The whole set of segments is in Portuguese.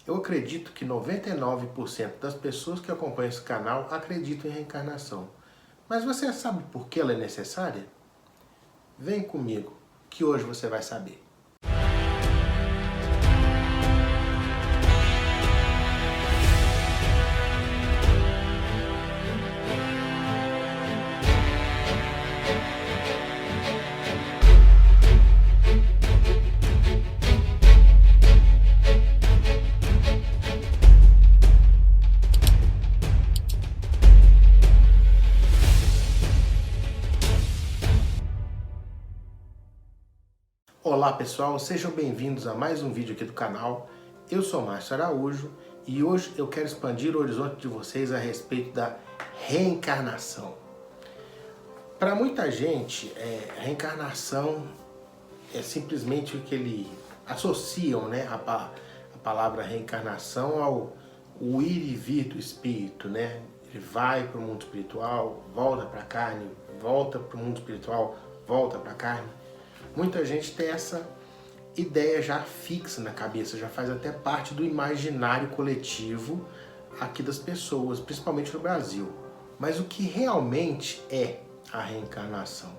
Eu acredito que 99% das pessoas que acompanham esse canal acreditam em reencarnação. Mas você sabe por que ela é necessária? Vem comigo, que hoje você vai saber. Olá pessoal, sejam bem-vindos a mais um vídeo aqui do canal. Eu sou Márcio Araújo e hoje eu quero expandir o horizonte de vocês a respeito da reencarnação. Para muita gente, reencarnação é simplesmente o que eles associam, né, a palavra reencarnação ao ir e vir do espírito, né? Ele vai para o mundo espiritual, volta para a carne, volta para o mundo espiritual, volta para a carne. Muita gente tem essa ideia já fixa na cabeça, já faz até parte do imaginário coletivo aqui das pessoas, principalmente no Brasil. Mas o que realmente é a reencarnação?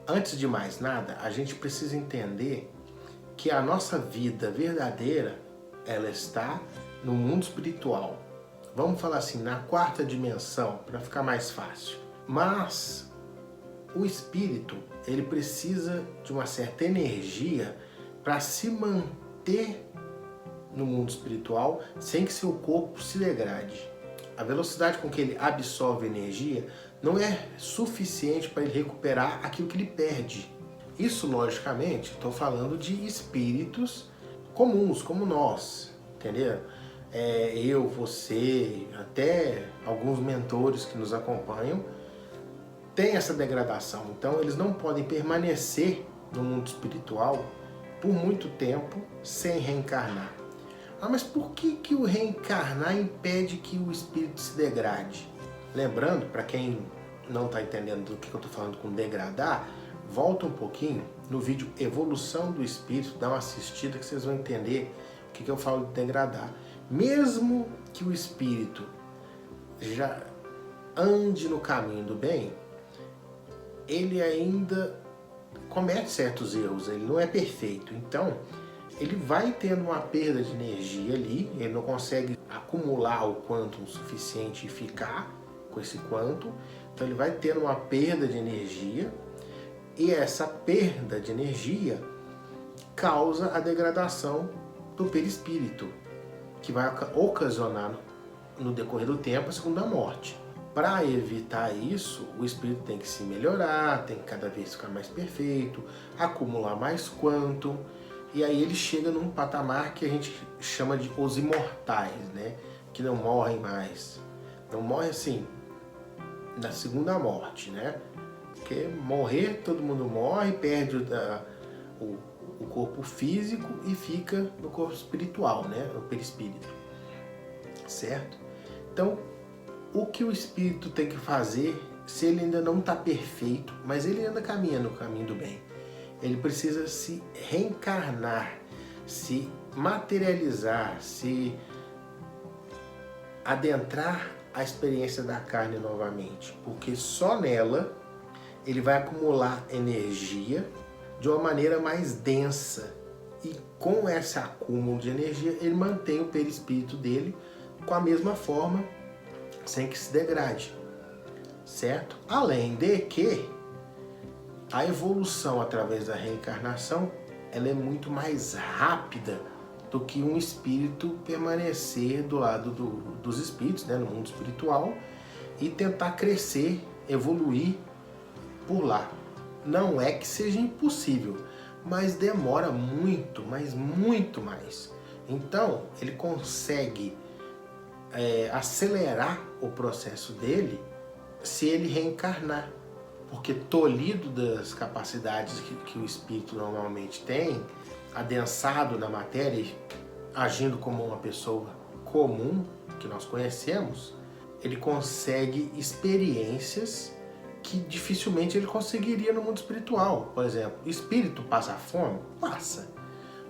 Antes de mais nada, a gente precisa entender que a nossa vida verdadeira, ela está no mundo espiritual. Vamos falar assim, na quarta dimensão, para ficar mais fácil. Mas o espírito, ele precisa de uma certa energia para se manter no mundo espiritual sem que seu corpo se degrade. A velocidade com que ele absorve energia não é suficiente para ele recuperar aquilo que ele perde. Isso, logicamente, estou falando de espíritos comuns, como nós, entendeu? Eu, você, até alguns mentores que nos acompanham, tem essa degradação, então eles não podem permanecer no mundo espiritual por muito tempo sem reencarnar. Mas por que o reencarnar impede que o espírito se degrade? Lembrando, para quem não está entendendo do que eu estou falando com degradar, volta um pouquinho no vídeo Evolução do Espírito, dá uma assistida que vocês vão entender o que eu falo de degradar. Mesmo que o espírito já ande no caminho do bem, ele ainda comete certos erros, ele não é perfeito. Então, ele vai tendo uma perda de energia ali, ele não consegue acumular o quantum suficiente e ficar com esse quantum. Então, ele vai tendo uma perda de energia e essa perda de energia causa a degradação do perispírito, que vai ocasionar no decorrer do tempo a segunda morte. Para evitar isso, o espírito tem que se melhorar, tem que cada vez ficar mais perfeito, acumular mais quantum, e aí ele chega num patamar que a gente chama de os imortais, né? Que não morrem mais. Não morre assim, na segunda morte, né? Porque morrer, todo mundo morre, perde o corpo físico e fica no corpo espiritual, né? No perispírito, certo? Então, o que o espírito tem que fazer, se ele ainda não está perfeito, mas ele ainda caminha no caminho do bem, ele precisa se reencarnar, se materializar, se adentrar a experiência da carne novamente, porque só nela ele vai acumular energia de uma maneira mais densa, e com esse acúmulo de energia ele mantém o perispírito dele com a mesma forma, sem que se degrade, certo? Além de que a evolução através da reencarnação, ela é muito mais rápida do que um espírito permanecer do lado dos espíritos, né, no mundo espiritual, e tentar crescer, evoluir por lá. Não é que seja impossível, mas demora muito, mas muito mais. Então, ele consegue acelerar o processo dele se ele reencarnar, porque tolhido das capacidades que o espírito normalmente tem, adensado na matéria, agindo como uma pessoa comum que nós conhecemos, ele consegue experiências que dificilmente ele conseguiria no mundo espiritual. Por exemplo, o espírito passa fome? Passa.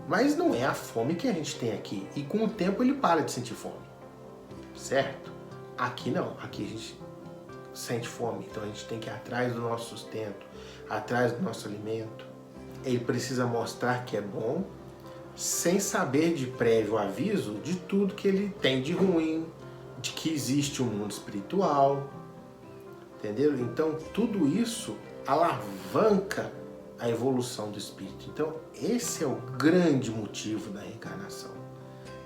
Mas não é a fome que a gente tem aqui. E com o tempo ele para de sentir fome. Certo? Aqui não. Aqui a gente sente fome. Então a gente tem que ir atrás do nosso sustento, atrás do nosso alimento. Ele precisa mostrar que é bom, sem saber de prévio aviso de tudo que ele tem de ruim, de que existe um mundo espiritual. Entendeu? Então tudo isso alavanca a evolução do espírito. Então esse é o grande motivo da reencarnação,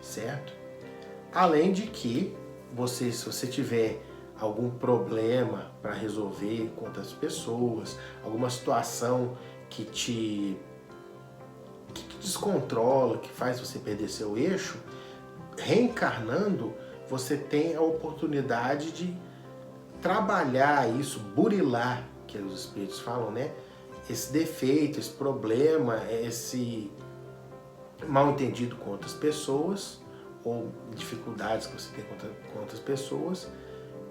certo? Além de que se você tiver algum problema para resolver com outras pessoas, alguma situação que te descontrola, que faz você perder seu eixo, reencarnando, você tem a oportunidade de trabalhar isso, burilar, que os espíritos falam, né? Esse defeito, esse problema, esse mal entendido com outras pessoas, ou dificuldades que você tem com outras pessoas,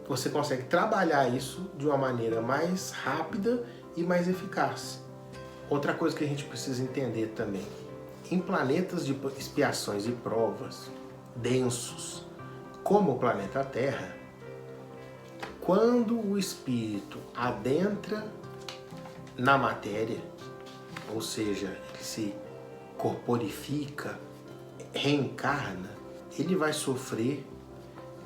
você consegue trabalhar isso de uma maneira mais rápida e mais eficaz. Outra coisa que a gente precisa entender também, em planetas de expiações e provas densos, como o planeta Terra, quando o espírito adentra na matéria, ou seja, ele se corporifica, reencarna, ele vai sofrer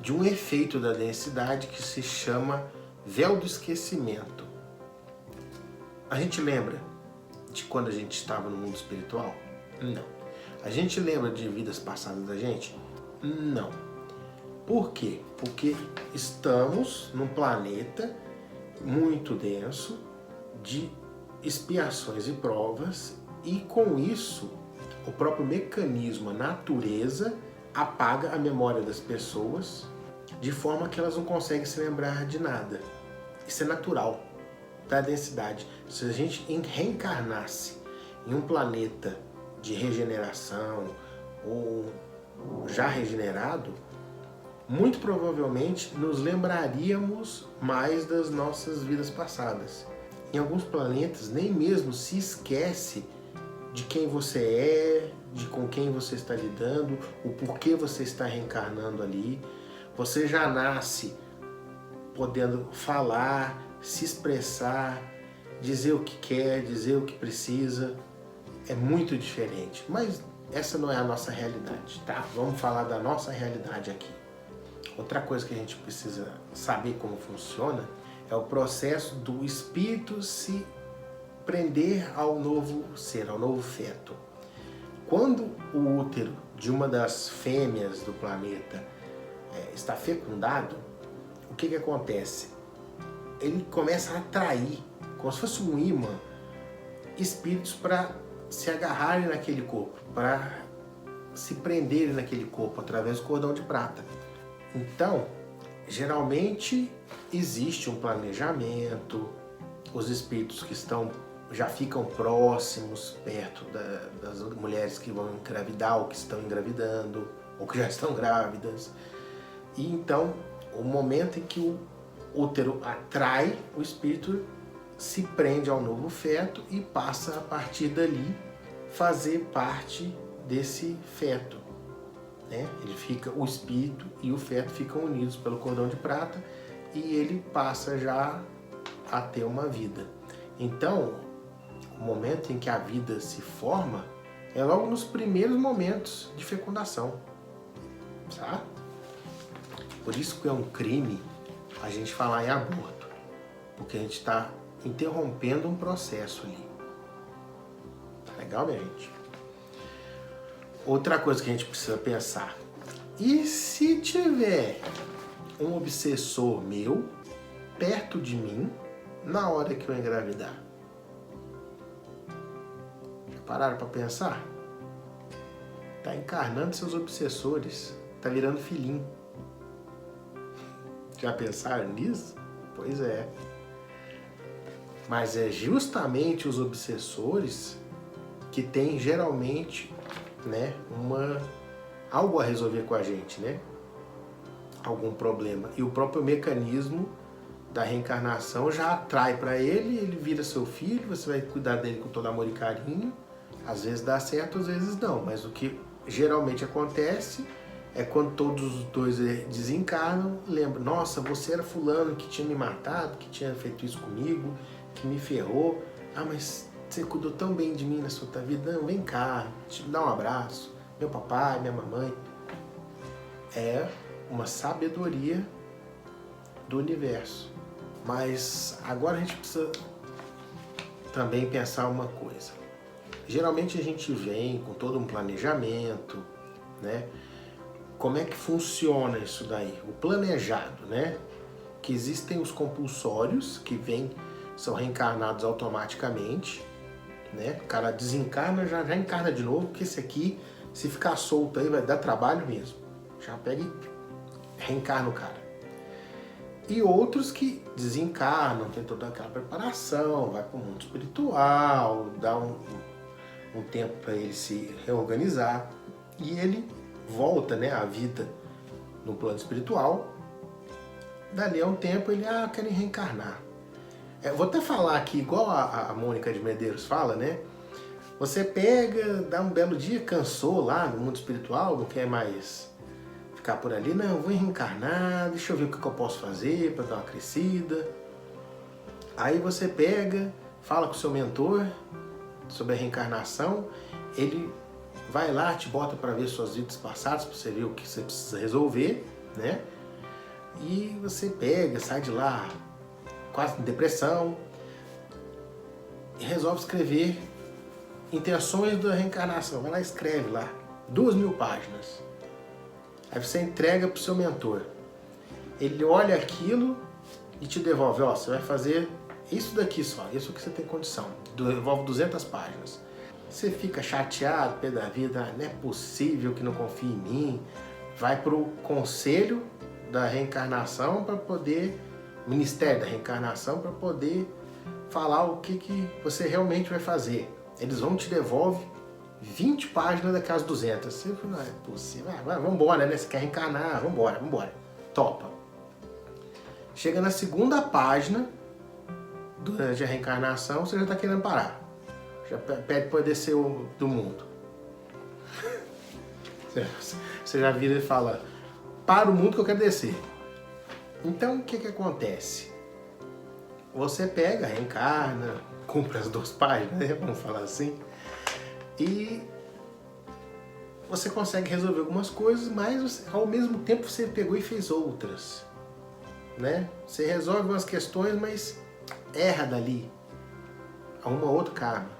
de um efeito da densidade que se chama véu do esquecimento. A gente lembra de quando a gente estava no mundo espiritual? Não. A gente lembra de vidas passadas da gente? Não. Por quê? Porque estamos num planeta muito denso de expiações e provas, e com isso o próprio mecanismo, a natureza, apaga a memória das pessoas de forma que elas não conseguem se lembrar de nada. Isso é natural da densidade. Se a gente reencarnasse em um planeta de regeneração ou já regenerado, muito provavelmente nos lembraríamos mais das nossas vidas passadas. Em alguns planetas nem mesmo se esquece de quem você é, de com quem você está lidando, o porquê você está reencarnando ali. Você já nasce podendo falar, se expressar, dizer o que quer, dizer o que precisa. É muito diferente, mas essa não é a nossa realidade, tá? Vamos falar da nossa realidade aqui. Outra coisa que a gente precisa saber como funciona é o processo do espírito se prender ao novo ser, ao novo feto. Quando o útero de uma das fêmeas do planeta está fecundado, o que acontece? Ele começa a atrair, como se fosse um imã, espíritos para se agarrarem naquele corpo, para se prenderem naquele corpo através do cordão de prata. Então, geralmente existe um planejamento, os espíritos que já ficam próximos, perto das mulheres que vão engravidar, ou que estão engravidando, ou que já estão grávidas. E então, o momento em que o útero atrai, o espírito se prende ao novo feto e passa a partir dali fazer parte desse feto, né? O espírito e o feto ficam unidos pelo cordão de prata e ele passa já a ter uma vida. Então, o momento em que a vida se forma é logo nos primeiros momentos de fecundação, tá? Por isso que é um crime a gente falar em aborto, porque a gente está interrompendo um processo ali. Tá legal, minha gente? Outra coisa que a gente precisa pensar: e se tiver um obsessor meu perto de mim na hora que eu engravidar? Já pararam para pensar? Tá encarnando seus obsessores, tá virando filhinho. Já pensaram nisso? Pois é. Mas é justamente os obsessores que têm geralmente, né, algo a resolver com a gente, né? Algum problema. E o próprio mecanismo da reencarnação já atrai para ele, ele vira seu filho, você vai cuidar dele com todo amor e carinho, Às vezes dá certo, às vezes não, mas o que geralmente acontece é quando todos os dois desencarnam, lembra, nossa, você era fulano que tinha me matado, que tinha feito isso comigo, que me ferrou. Ah, mas você cuidou tão bem de mim na sua vida, não, vem cá, te dá um abraço, meu papai, minha mamãe. É uma sabedoria do universo. Mas agora a gente precisa também pensar uma coisa. Geralmente a gente vem com todo um planejamento, né? Como é que funciona isso daí? O planejado, né? Que existem os compulsórios, que são reencarnados automaticamente, né? O cara desencarna, já encarna de novo, porque esse aqui, se ficar solto aí, vai dar trabalho mesmo. Já pega e reencarna o cara. E outros que desencarnam, tem toda aquela preparação, vai para o mundo espiritual, dá um tempo para ele se reorganizar e ele volta, né, à vida no plano espiritual. Dali a um tempo ele, eu quero reencarnar. Vou até falar aqui, igual a Mônica de Medeiros fala, né? Você pega, dá um belo dia, cansou lá no mundo espiritual, não quer mais ficar por ali, não, eu vou reencarnar, deixa eu ver o que eu posso fazer para dar uma crescida. Aí você pega, fala com o seu mentor sobre a reencarnação, ele vai lá, te bota para ver suas vidas passadas, para você ver o que você precisa resolver, né? E você pega, sai de lá quase em depressão e resolve escrever intenções da reencarnação. Vai lá e escreve lá, 2.000 páginas. Aí você entrega para o seu mentor. Ele olha aquilo e te devolve, você vai fazer isso daqui só, isso que você tem condição. Devolve 200 páginas. Você fica chateado, pé da vida, não é possível que não confie em mim. Vai para o conselho da reencarnação para poder, Ministério da Reencarnação, para poder falar o que você realmente vai fazer. Eles vão te devolver 20 páginas daquelas 200. Você fala, não é possível, vamos embora, né? Você quer reencarnar, vamos embora. Topa. Chega na segunda página durante a reencarnação, você já está querendo parar. Já pede para descer do mundo. Você já vira e fala, para o mundo que eu quero descer. Então o que acontece? Você pega, reencarna, cumpre as 2 páginas, né? Vamos falar assim, e você consegue resolver algumas coisas, mas ao mesmo tempo você pegou e fez outras, né? Você resolve umas questões, mas erra dali, arruma outro karma.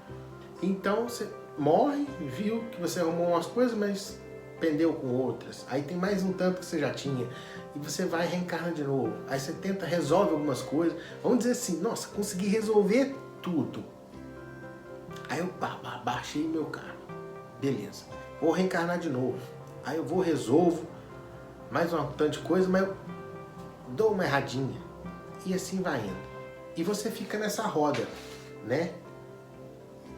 Então você morre, viu que você arrumou umas coisas, mas pendeu com outras. Aí tem mais um tanto que você já tinha. E você vai e reencarna de novo. Aí você tenta, resolve algumas coisas. Vamos dizer assim, nossa, consegui resolver tudo. Aí eu baixei meu karma. Beleza. Vou reencarnar de novo. Aí eu vou, resolvo mais um tanto de coisa, mas eu dou uma erradinha. E assim vai indo. E você fica nessa roda, né?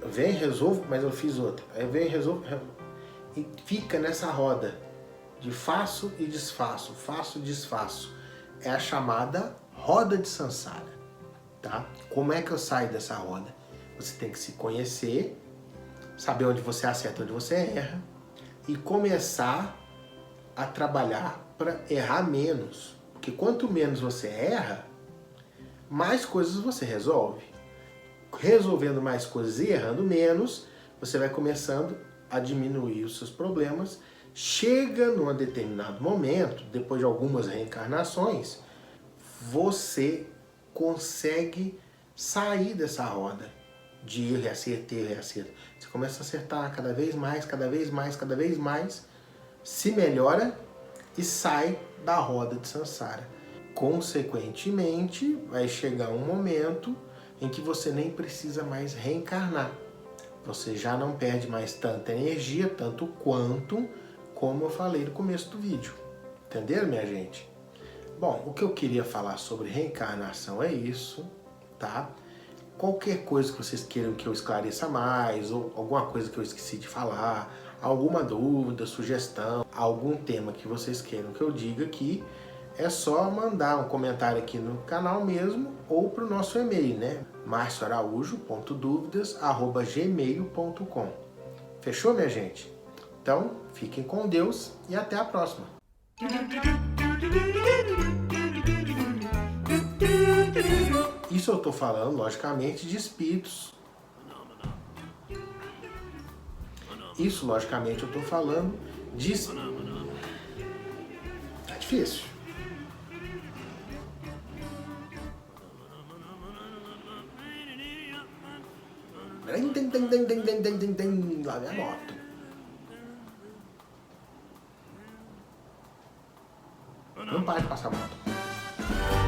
Vem, resolvo, mas eu fiz outra. Aí vem, resolvo. E fica nessa roda de faço e desfaço, faço e desfaço. É a chamada roda de Sansara, tá? Como é que eu saio dessa roda? Você tem que se conhecer, saber onde você acerta, onde você erra e começar a trabalhar para errar menos. Porque quanto menos você erra, mais coisas você resolve. Resolvendo mais coisas e errando menos, você vai começando a diminuir os seus problemas. Chega num determinado momento, depois de algumas reencarnações, você consegue sair dessa roda de erro e acerto, erro e acerto. Você começa a acertar cada vez mais, cada vez mais, cada vez mais, se melhora e sai da roda de Sansara. Consequentemente, vai chegar um momento em que você nem precisa mais reencarnar. Você já não perde mais tanta energia, tanto quanto, como eu falei no começo do vídeo. Entenderam, minha gente? Bom, o que eu queria falar sobre reencarnação é isso, tá? Qualquer coisa que vocês queiram que eu esclareça mais, ou alguma coisa que eu esqueci de falar, alguma dúvida, sugestão, algum tema que vocês queiram que eu diga aqui, é só mandar um comentário aqui no canal mesmo ou para o nosso e-mail, né? marcioaraújo.duvidas@gmail.com. Fechou, minha gente? Então, fiquem com Deus e até a próxima. Isso eu estou falando, logicamente, de espíritos. Isso, logicamente, eu estou falando de... Tá difícil. Lá vem a moto. Não para de passar a moto.